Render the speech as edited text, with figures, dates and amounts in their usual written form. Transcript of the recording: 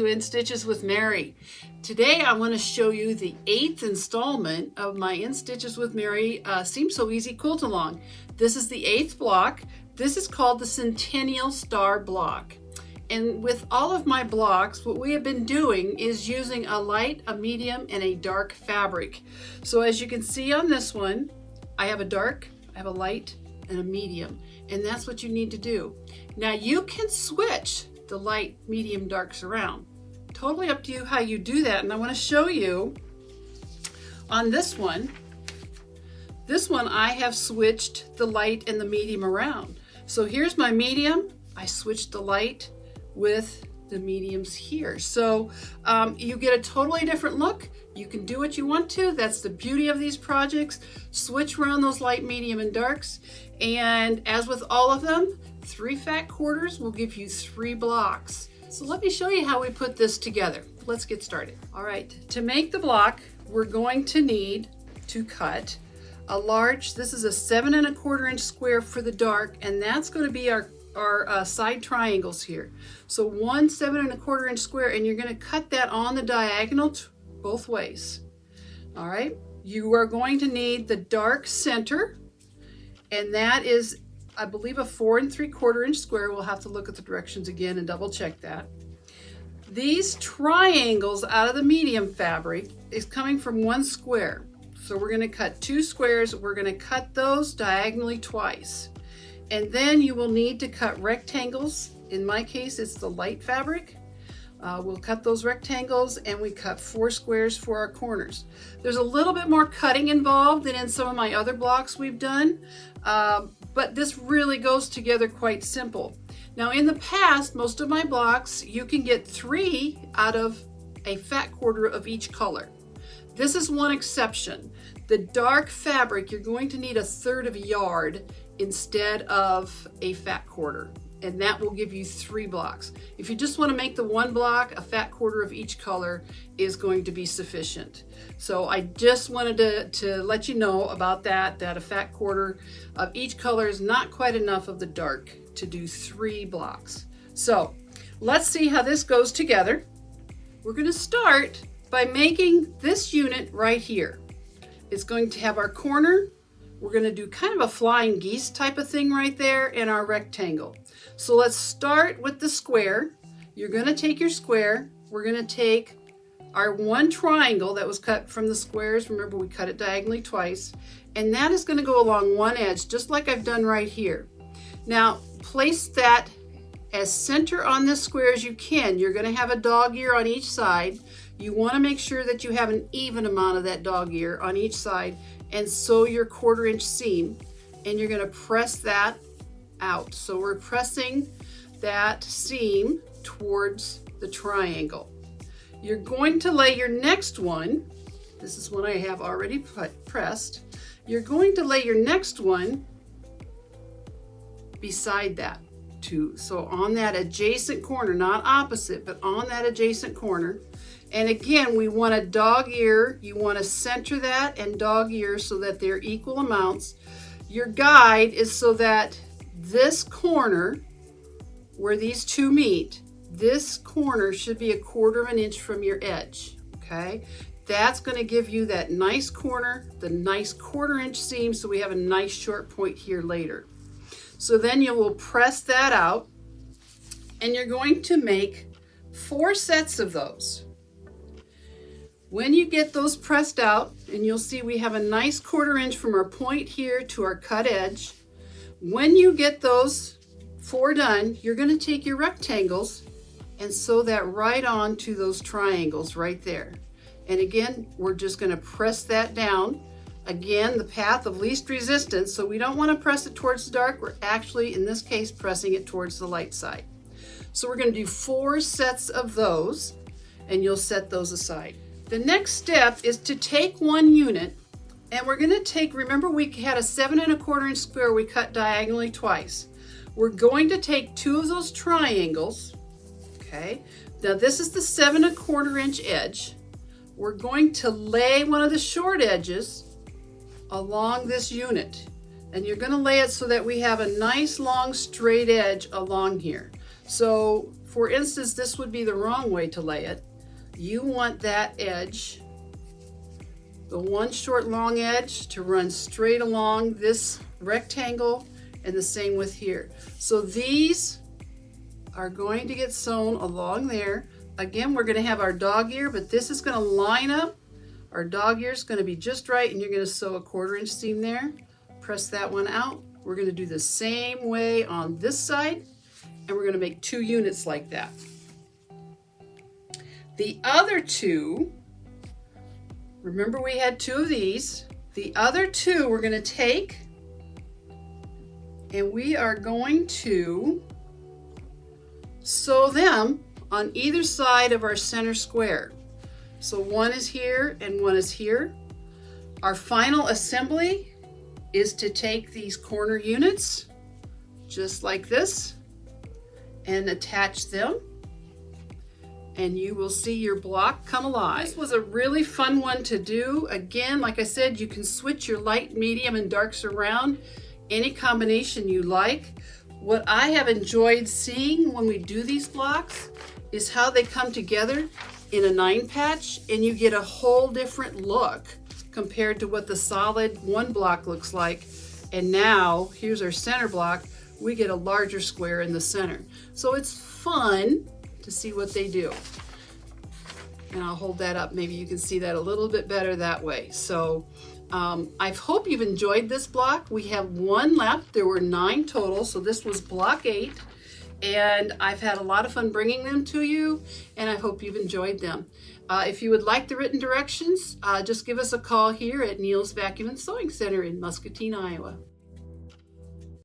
to In Stitches with Mary. Today I want to show you the 8th installment of my In Stitches with Mary Seems So Easy quilt along. This is the 8th block. This is called the Centennial Star block. And with all of my blocks, what we have been doing is using a light, a medium, and a dark fabric. So as you can see on this one, I have a dark, I have a light, and a medium. And that's what you need to do. Now you can switch the light, medium, darks around. Totally up to you how you do that. And I want to show you on this one. This one I have switched the light and the medium around. So here's my medium. I switched the light with the mediums here. So you get a totally different look. You can do what you want to. That's the beauty of these projects. Switch around those light, medium, and darks. And as with all of them, 3 fat quarters will give you 3 blocks. So let me show you how we put this together. Let's get started. All right, to make the block, we're going to need to cut a large, this is a 7 1/4 inch square for the dark, and that's going to be our side triangles here. So one 7 1/4 inch square, and you're going to cut that on the diagonal both ways. All right, you are going to need the dark center, and that is, I believe, a 4 3/4 inch square. We'll have to look at the directions again and double check that. These triangles out of the medium fabric is coming from 1 square. So we're going to cut 2 squares. We're going to cut those diagonally twice. And then you will need to cut rectangles. In my case, it's the light fabric. We'll cut those rectangles, and we cut 4 squares for our corners. There's a little bit more cutting involved than in some of my other blocks we've done, but this really goes together quite simple. Now in the past, most of my blocks, you can get 3 out of a fat quarter of each color. This is one exception. The dark fabric, you're going to need 1/3 of a yard instead of a fat quarter, and that will give you 3 blocks. If you just want to make the 1 block, a fat quarter of each color is going to be sufficient. So I just wanted to let you know about that a fat quarter of each color is not quite enough of the dark to do 3 blocks. So let's see how this goes together. We're going to start by making this unit right here. It's going to have our corner. We're going to do kind of a flying geese type of thing right there in our rectangle. So let's start with the square. You're going to take your square. We're going to take our 1 triangle that was cut from the squares. Remember, we cut it diagonally twice. And that is going to go along one edge, just like I've done right here. Now, place that as center on this square as you can. You're going to have a dog ear on each side. You want to make sure that you have an even amount of that dog ear on each side, and sew your 1/4 inch seam, and you're going to press that out. So we're pressing that seam towards the triangle. You're going to lay your next one. This is one I have already pressed. You're going to lay your next one beside that too. So on that adjacent corner, not opposite, but on that adjacent corner. And again, we want a dog ear. You want to center that and dog ear so that they're equal amounts. Your guide is so that this corner, where these two meet, this corner should be 1/4 inch from your edge, okay? That's going to give you that nice corner, the nice 1/4 inch seam, so we have a nice short point here later. So then you will press that out, and you're going to make 4 sets of those. When you get those pressed out, and you'll see we have a nice 1/4 inch from our point here to our cut edge. When you get those 4 done, you're going to take your rectangles and sew that right on to those triangles right there. And again, we're just going to press that down. Again, the path of least resistance, so we don't want to press it towards the dark. We're actually, in this case, pressing it towards the light side. So we're going to do 4 sets of those, and you'll set those aside. The next step is to take 1 unit, and we're going to take, remember we had a 7 1/4 inch square we cut diagonally twice. We're going to take 2 of those triangles, okay? Now this is the 7 1/4 inch edge. We're going to lay one of the short edges along this unit, and you're going to lay it so that we have a nice long straight edge along here. So for instance, this would be the wrong way to lay it. You want that edge, the one short long edge, to run straight along this rectangle, and the same with here. So these are going to get sewn along there. Again, we're going to have our dog ear, but this is going to line up. Our dog ear is going to be just right, and you're going to sew a 1/4 inch seam there. Press that one out. We're going to do the same way on this side, and we're going to make 2 units like that. The other 2, remember we had 2 of these. The other 2 we're going to take, and we are going to sew them on either side of our center square. So one is here and one is here. Our final assembly is to take these corner units, just like this, and attach them, and you will see your block come alive. This was a really fun one to do. Again, like I said, you can switch your light, medium, and darks around, any combination you like. What I have enjoyed seeing when we do these blocks is how they come together in a 9 patch, and you get a whole different look compared to what the solid 1 block looks like. And now here's our center block. We get a larger square in the center. So it's fun to see what they do. And I'll hold that up. Maybe you can see that a little bit better that way. So I hope you've enjoyed this block. We have 1 left. There were 9 total, so this was block 8. And I've had a lot of fun bringing them to you, and I hope you've enjoyed them. If you would like the written directions, just give us a call here at Neil's Vacuum and Sewing Center in Muscatine, Iowa.